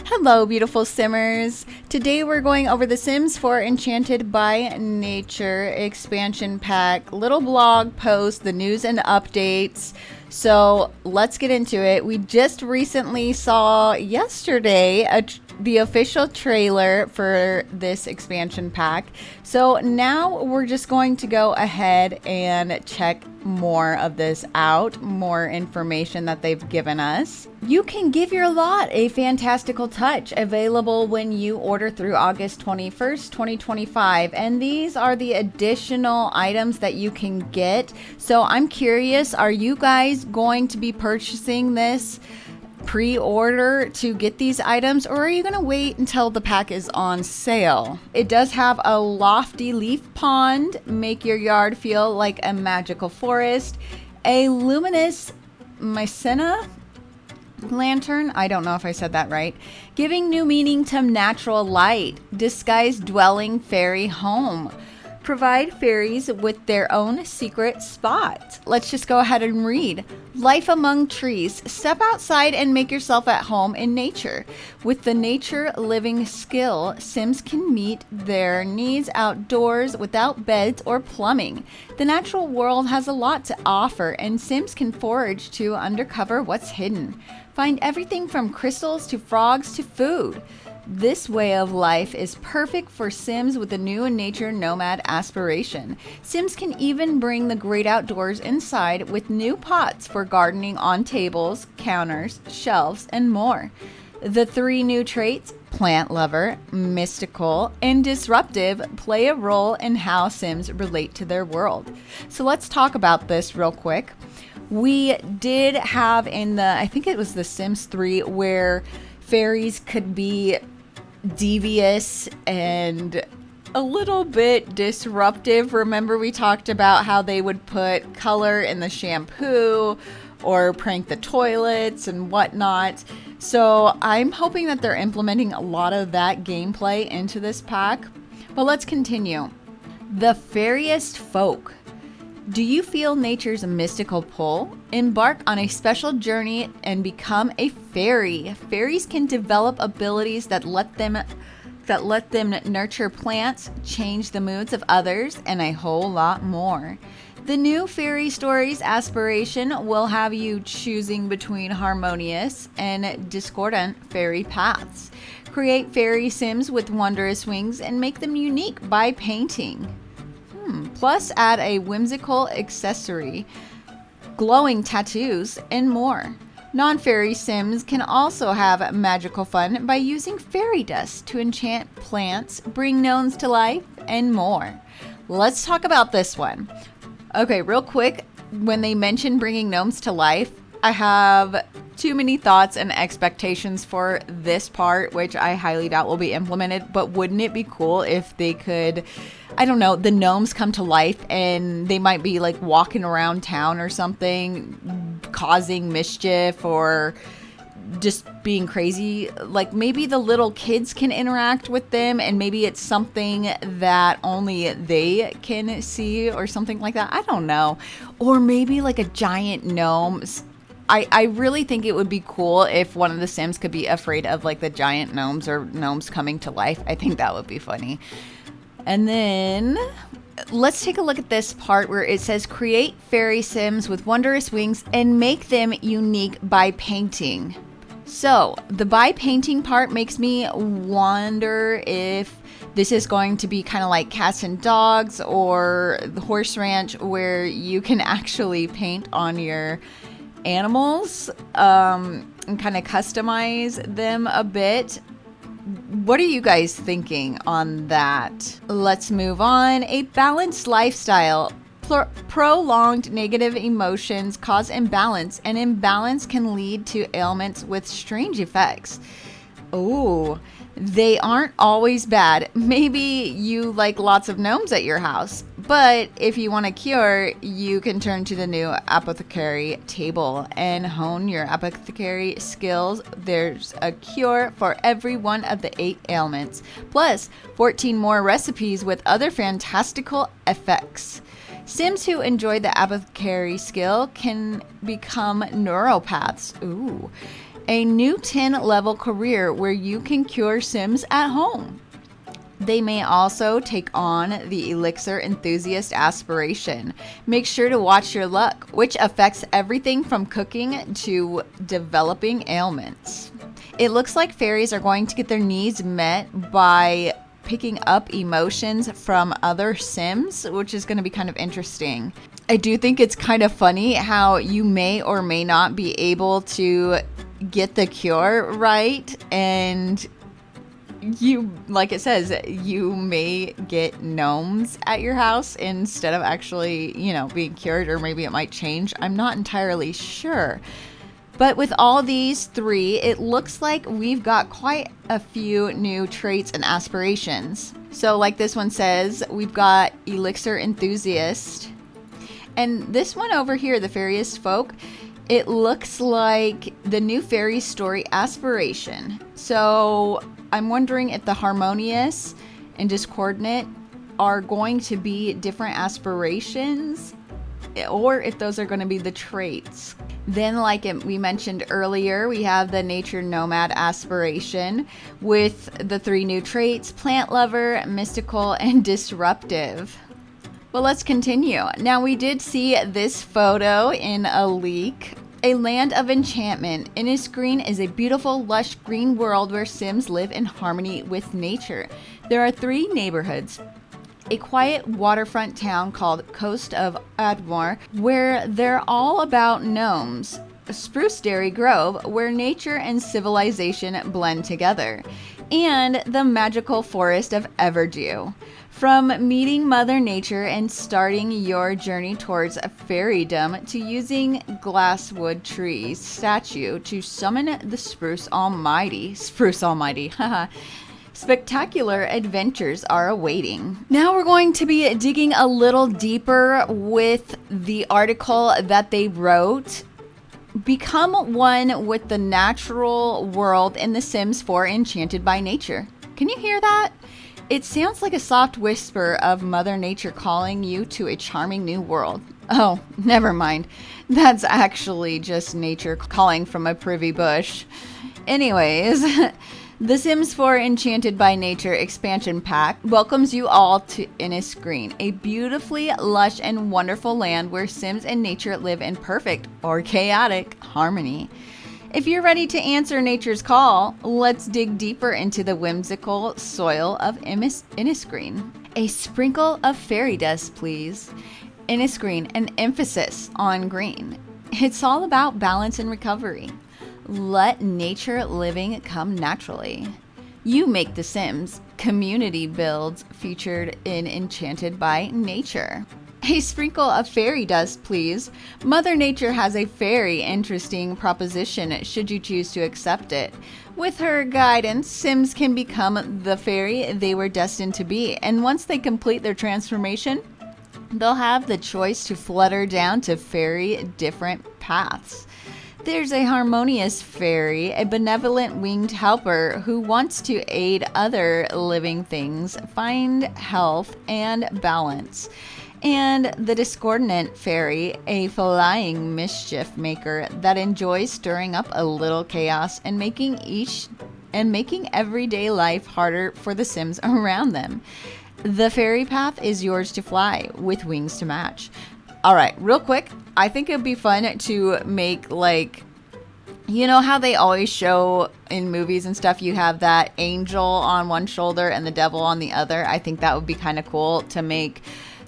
Hello, beautiful Simmers. Today we're going over The Sims 4 Enchanted by Nature expansion pack, little blog post, the news and updates. So let's get into it. We just recently saw yesterday the official trailer for this expansion pack. So now we're just going to go ahead and check more of this out, more information that they've given us. You can give your lot a fantastical touch, available when you order through August 21st, 2025. And these are the additional items that you can get. So I'm curious, are you guys going to be purchasing this pre-order to get these items, or are you going to wait until the pack is on sale? It does have a lofty leaf pond, make your yard feel like a magical forest, a luminous mycena lantern, I don't know if I said that right, giving new meaning to natural light, disguised dwelling fairy home. Provide fairies with their own secret spot. Let's just go ahead and read. Life among trees. Step outside and make yourself at home in nature. With the nature living skill, Sims can meet their needs outdoors without beds or plumbing. The natural world has a lot to offer, and Sims can forage to uncover what's hidden. Find everything from crystals to frogs to food. This way of life is perfect for Sims with a new nature nomad aspiration. Sims can even bring the great outdoors inside with new pots for gardening on tables, counters, shelves, and more. The 3 new traits, plant lover, mystical, and disruptive, play a role in how Sims relate to their world. So let's talk about this real quick. We did have I think it was The Sims 3, where fairies could be devious and a little bit disruptive. Remember, we talked about how they would put color in the shampoo or prank the toilets and whatnot. So I'm hoping that they're implementing a lot of that gameplay into this pack. But let's continue. The fairiest folk. Do you feel nature's mystical pull? Embark on a special journey and become a fairy. Fairies can develop abilities that let them nurture plants, change the moods of others, and a whole lot more. The new Fairy Stories aspiration will have you choosing between harmonious and discordant fairy paths. Create fairy sims with wondrous wings and make them unique by painting. Plus, add a whimsical accessory, glowing tattoos, and more. Non-fairy sims can also have magical fun by using fairy dust to enchant plants, bring gnomes to life, and more. Let's talk about this one. Okay, real quick, when they mention bringing gnomes to life, I have too many thoughts and expectations for this part, which I highly doubt will be implemented. But wouldn't it be cool if they could, I don't know, the gnomes come to life and they might be like walking around town or something, causing mischief or just being crazy. Like maybe the little kids can interact with them, and maybe it's something that only they can see or something like that. I don't know. Or maybe like a giant gnome. I really think it would be cool if one of the Sims could be afraid of like the giant gnomes or gnomes coming to life. I think that would be funny. And then let's take a look at this part where it says create fairy sims with wondrous wings and make them unique by painting. So the by painting part makes me wonder if this is going to be kind of like Cats and Dogs or the Horse Ranch, where you can actually paint on your animals and kind of customize them a bit. What are you guys thinking on that? Let's move on. A balanced lifestyle. Prolonged negative emotions cause imbalance, and imbalance can lead to ailments with strange effects. Oh, they aren't always bad. Maybe you like lots of gnomes at your house, but if you want a cure, you can turn to the new apothecary table and hone your apothecary skills. There's a cure for every one of the 8 ailments, plus 14 more recipes with other fantastical effects. Sims who enjoy the apothecary skill can become neuropaths. Ooh. a new 10-level career where you can cure Sims at home. They may also take on the Elixir Enthusiast aspiration. Make sure to watch your luck, which affects everything from cooking to developing ailments. It looks like fairies are going to get their needs met by picking up emotions from other Sims, which is going to be kind of interesting. I do think it's kind of funny how you may or may not be able to get the cure right, and you, like it says, you may get gnomes at your house instead of actually, being cured, or maybe it might change. I'm not entirely sure. But with all these three, it looks like we've got quite a few new traits and aspirations. So like this one says, we've got Elixir Enthusiast. And this one over here, the Fairiest Folk, it looks like the new fairy story aspiration. So I'm wondering if the harmonious and discordant are going to be different aspirations, or if those are going to be the traits. Then, like we mentioned earlier, we have the nature nomad aspiration with the three new traits: plant lover, mystical, and disruptive. Well, let's continue. Now, we did see this photo in a leak. A land of enchantment. Innisgreen is a beautiful, lush green world where Sims live in harmony with nature. There are 3 neighborhoods. A quiet waterfront town called Coast of Admore, where they're all about gnomes. Spruce Dairy Grove, where nature and civilization blend together. And the magical forest of Everdew. From meeting Mother Nature and starting your journey towards fairydom to using glasswood trees statue to summon the Spruce Almighty. Haha. Spectacular adventures are awaiting. Now we're going to be digging a little deeper with the article that they wrote. Become one with the natural world in The Sims 4 Enchanted by Nature. Can you hear that? It sounds like a soft whisper of Mother Nature calling you to a charming new world. Oh, never mind. That's actually just nature calling from a privy bush. Anyways, The Sims 4 Enchanted by Nature expansion pack welcomes you all to Innisgreen, a beautifully lush and wonderful land where Sims and nature live in perfect or chaotic harmony. If you're ready to answer nature's call, let's dig deeper into the whimsical soil of Innisgreen. A sprinkle of fairy dust, please. Innisgreen, an emphasis on green. It's all about balance and recovery. Let nature living come naturally. You make the Sims. Community builds featured in Enchanted by Nature. A sprinkle of fairy dust, please. Mother Nature has a very interesting proposition should you choose to accept it. With her guidance, Sims can become the fairy they were destined to be, and once they complete their transformation, they'll have the choice to flutter down to very different paths. There's a harmonious fairy, a benevolent winged helper who wants to aid other living things find health and balance. And the discordant fairy, a flying mischief maker that enjoys stirring up a little chaos and making everyday life harder for the Sims around them. The fairy path is yours to fly with wings to match. All right, real quick, I think it'd be fun to make, like, you know how they always show in movies and stuff, you have that angel on one shoulder and the devil on the other. I think that would be kind of cool to make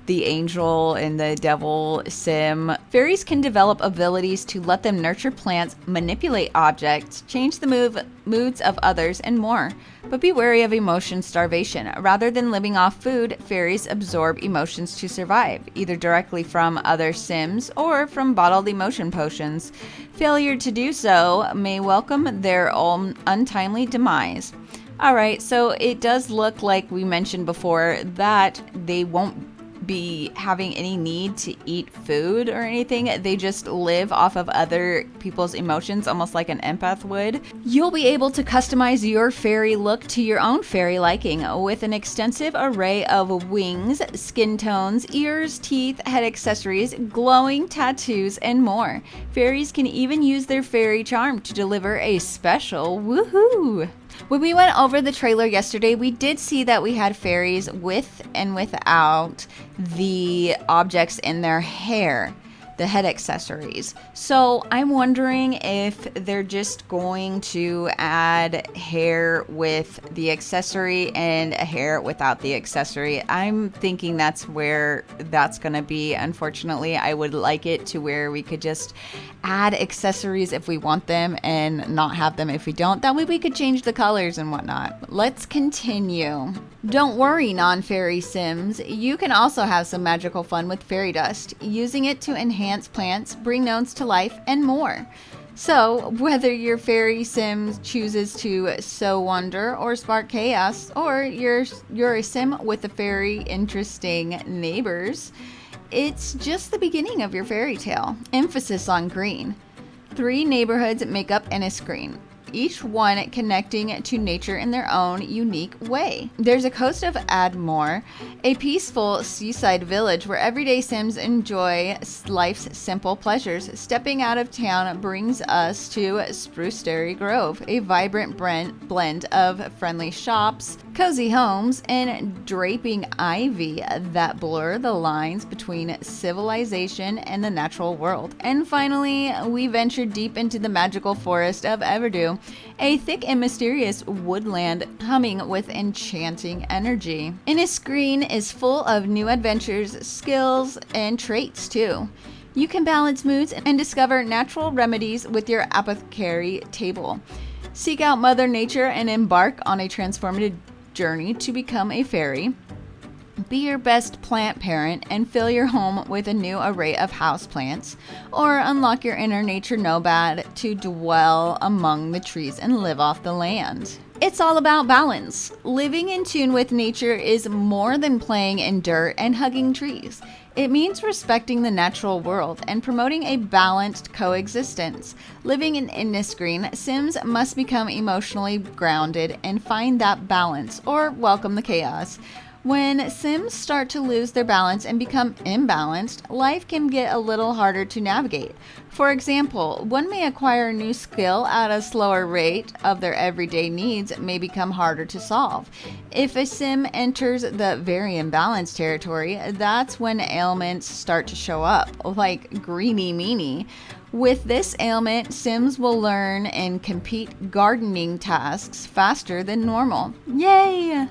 the angel and the devil sim. Fairies can develop abilities to let them nurture plants, manipulate objects, change the moods of others, and more. But be wary of emotion starvation. Rather than living off food, fairies absorb emotions to survive, either directly from other Sims or from bottled emotion potions. Failure to do so may welcome their own untimely demise. Alright, so it does look like we mentioned before that they won't be having any need to eat food or anything. They just live off of other people's emotions, almost like an empath would. You'll be able to customize your fairy look to your own fairy liking with an extensive array of wings, skin tones, ears, teeth, head accessories, glowing tattoos, and more. Fairies can even use their fairy charm to deliver a special woohoo. When we went over the trailer yesterday, we did see that we had fairies with and without the objects in their hair, the head accessories. So I'm wondering if they're just going to add hair with the accessory and a hair without the accessory. I'm thinking that's where that's going to be. Unfortunately, I would like it to where we could just add accessories if we want them and not have them if we don't. That way we could change the colors and whatnot. Let's continue. Don't worry, non-fairy Sims. You can also have some magical fun with fairy dust, using it to enhance plants, bring gnomes to life, and more. So, whether your fairy Sim chooses to sow wonder or spark chaos, or you're a Sim with a very interesting neighbors, it's just the beginning of your fairy tale. Emphasis on green. 3 neighborhoods make up Innisgreen, each one connecting to nature in their own unique way. There's a coast of Admore, a peaceful seaside village where everyday Sims enjoy life's simple pleasures. Stepping out of town brings us to Spruceberry Grove, a vibrant blend of friendly shops, cozy homes, and draping ivy that blur the lines between civilization and the natural world. And finally, we ventured deep into the magical forest of Everdew, a thick and mysterious woodland humming with enchanting energy. Innisgreen is full of new adventures, skills, and traits too. You can balance moods and discover natural remedies with your apothecary table. Seek out Mother Nature and embark on a transformative journey to become a fairy. Be your best plant parent and fill your home with a new array of houseplants, or unlock your inner nature nomad to dwell among the trees and live off the land. It's all about balance. Living in tune with nature is more than playing in dirt and hugging trees. It means respecting the natural world and promoting a balanced coexistence. Living in Innisgreen, Sims must become emotionally grounded and find that balance, or welcome the chaos. When Sims start to lose their balance and become imbalanced, life can get a little harder to navigate. For example, one may acquire a new skill at a slower rate of their everyday needs may become harder to solve. If a Sim enters the very imbalanced territory, that's when ailments start to show up, like greeny meanie. With this ailment, Sims will learn and complete gardening tasks faster than normal. Yay!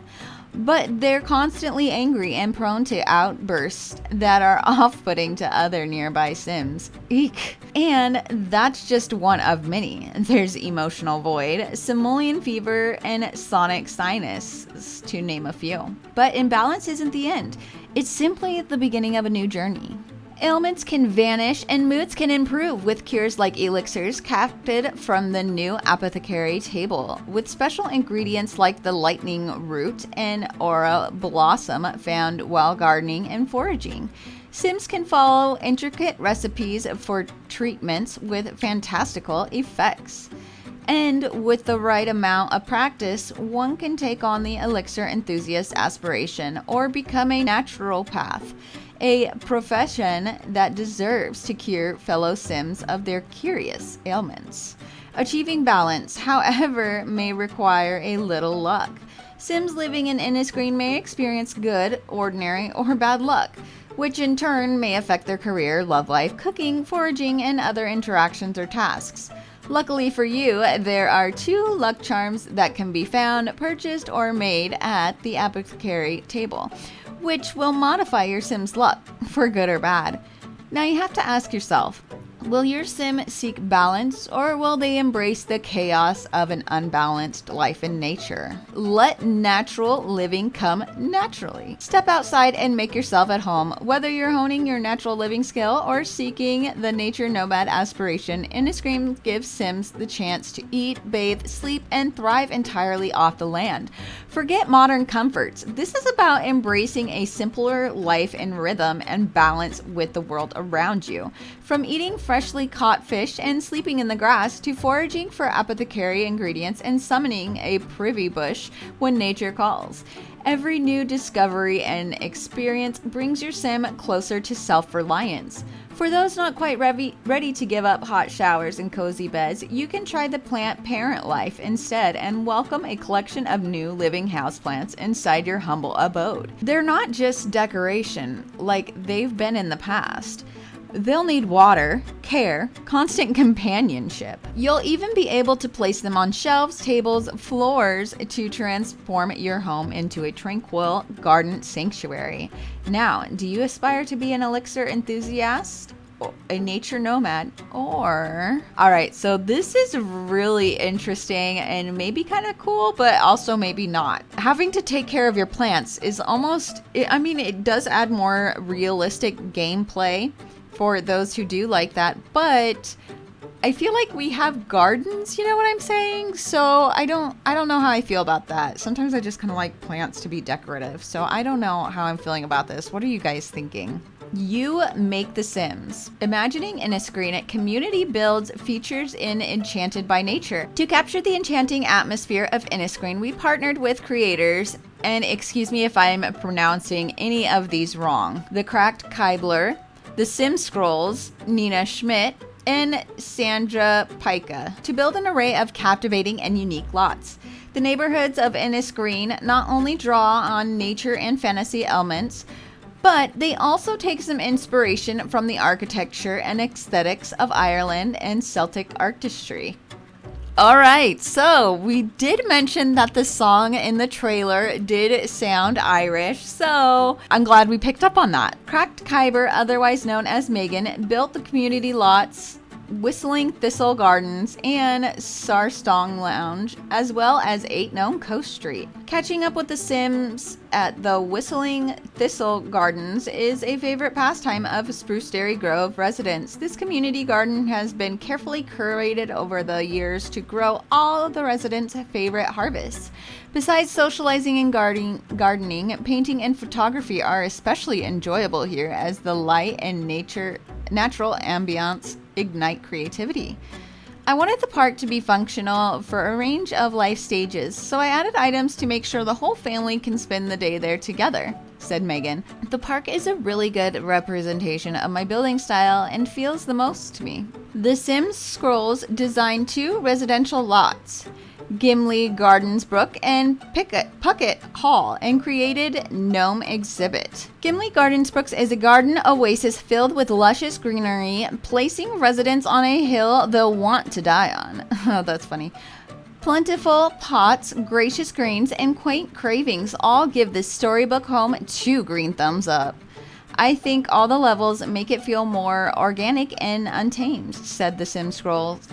But they're constantly angry and prone to outbursts that are off-putting to other nearby Sims. Eek. And that's just one of many. There's emotional void, simoleon fever, and sonic sinus, to name a few. But imbalance isn't the end. It's simply the beginning of a new journey. Ailments can vanish and moods can improve with cures like elixirs crafted from the new apothecary table, with special ingredients like the lightning root and aura blossom found while gardening and foraging. Sims can follow intricate recipes for treatments with fantastical effects. And with the right amount of practice, one can take on the elixir enthusiast aspiration or become a naturopath, a profession that deserves to cure fellow Sims of their curious ailments. Achieving balance, however, may require a little luck. Sims living in Innisgreen may experience good, ordinary, or bad luck, which in turn may affect their career, love life, cooking, foraging, and other interactions or tasks. Luckily for you, there are 2 luck charms that can be found, purchased, or made at the apothecary table, which will modify your Sim's luck, for good or bad. Now you have to ask yourself, Will your sim seek balance, or will they embrace the chaos of an unbalanced life in nature? Let natural living come naturally. Step outside and make yourself at home. Whether you're honing your natural living skill or seeking the nature nomad aspiration, Inniscreen gives Sims the chance to eat, bathe, sleep, and thrive entirely off the land. Forget modern comforts. This is about embracing a simpler life in rhythm and balance with the world around you. From eating freshly caught fish and sleeping in the grass to foraging for apothecary ingredients and summoning a privy bush when nature calls. Every new discovery and experience brings your sim closer to self-reliance. For those not quite ready to give up hot showers and cozy beds, you can try the plant parent life instead and welcome a collection of new living houseplants inside your humble abode. They're not just decoration like they've been in the past. They'll need water, care, constant companionship. You'll even be able to place them on shelves, tables, floors to transform your home into a tranquil garden sanctuary. Now, do you aspire to be an elixir enthusiast, a nature nomad, or... Alright, so this is really interesting and maybe kind of cool, but also maybe not. Having to take care of your plants is almost... it does add more realistic gameplay for those who do like that, but I feel like we have gardens, you know what I'm saying? So I don't know how I feel about that. Sometimes I just kind of like plants to be decorative. So I don't know how I'm feeling about this. What are you guys thinking? You make the Sims. Imagining Inniscreen community builds features in Enchanted by Nature. To capture the enchanting atmosphere of Inniscreen, we partnered with creators, and excuse me if I'm pronouncing any of these wrong, The Cracked Kybler, The Sim Scrolls, Nina Schmidt, and Sandra Pica, to build an array of captivating and unique lots. The neighborhoods of Inniscreen not only draw on nature and fantasy elements, but they also take some inspiration from the architecture and aesthetics of Ireland and Celtic artistry. Alright, so we did mention that the song in the trailer did sound Irish, so I'm glad we picked up on that. Cracked Kyber, otherwise known as Megan, built the community lots, Whistling Thistle Gardens, and Sarstong Lounge, as well as 8 Gnome Coast Street. Catching up with the Sims at the Whistling Thistle Gardens is a favorite pastime of Spruce Dairy Grove residents. This community garden has been carefully curated over the years to grow all of the residents' favorite harvests. Besides socializing and gardening, painting and photography are especially enjoyable here as the light and natural ambiance ignite creativity. I wanted the park to be functional for a range of life stages, so I added items to make sure the whole family can spend the day there together, said Megan. The park is a really good representation of my building style and feels the most to me. The Sims Scrolls designed 2 residential lots, Gimli Gardens Brook and Puckett Hall, and created Gnome Exhibit. Gimli Gardens Brook is a garden oasis filled with luscious greenery, placing residents on a hill they'll want to die on. Oh, that's funny. Plentiful pots, gracious greens, and quaint cravings all give this storybook home 2 green thumbs up. I think all the levels make it feel more organic and untamed, said the Sim Scrolls.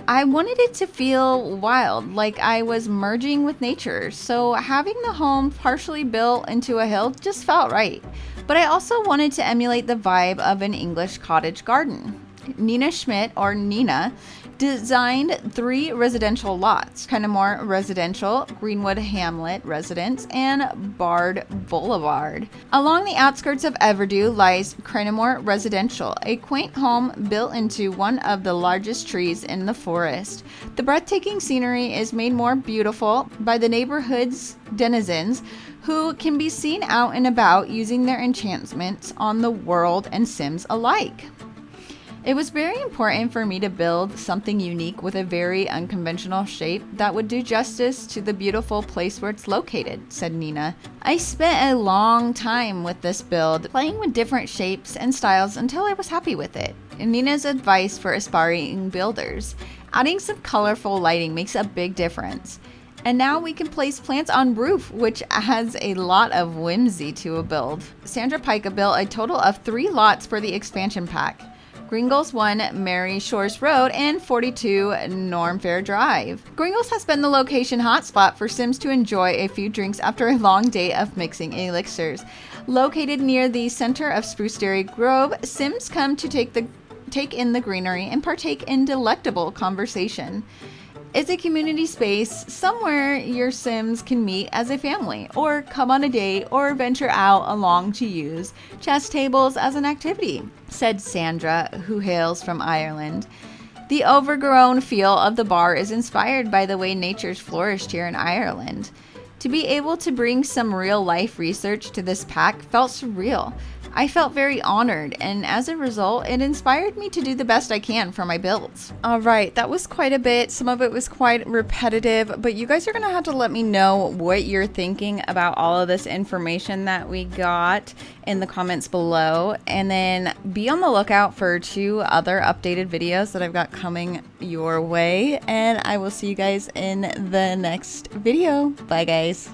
I wanted it to feel wild, like I was merging with nature, so having the home partially built into a hill just felt right. But I also wanted to emulate the vibe of an English cottage garden. Nina Schmidt, or Nina, designed 3 residential lots, kind of more residential, Greenwood Hamlet Residence, and Bard Boulevard. Along the outskirts of Everdue lies Crenamore Residential, a quaint home built into one of the largest trees in the forest. The breathtaking scenery is made more beautiful by the neighborhood's denizens, who can be seen out and about using their enchantments on the world and Sims alike. It was very important for me to build something unique with a very unconventional shape that would do justice to the beautiful place where it's located, said Nina. I spent a long time with this build, playing with different shapes and styles until I was happy with it. And Nina's advice for aspiring builders: adding some colorful lighting makes a big difference. And now we can place plants on roof, which adds a lot of whimsy to a build. Sandra Pica built a total of 3 lots for the expansion pack. Gringles 1 Mary Shores Road, and 42 Norm Fair Drive. Gringles has been the location hotspot for Sims to enjoy a few drinks after a long day of mixing elixirs. Located near the center of Spruce Dairy Grove, Sims come to take in the greenery and partake in delectable conversation. It's a community space somewhere your Sims can meet as a family, or come on a date, or venture out along to use chess tables as an activity, said Sandra, who hails from Ireland. The overgrown feel of the bar is inspired by the way nature's flourished here in Ireland. To be able to bring some real-life research to this pack felt surreal. I felt very honored, and as a result, it inspired me to do the best I can for my builds. All right, that was quite a bit. Some of it was quite repetitive, but you guys are going to have to let me know what you're thinking about all of this information that we got in the comments below. And then be on the lookout for 2 other updated videos that I've got coming your way. And I will see you guys in the next video. Bye, guys.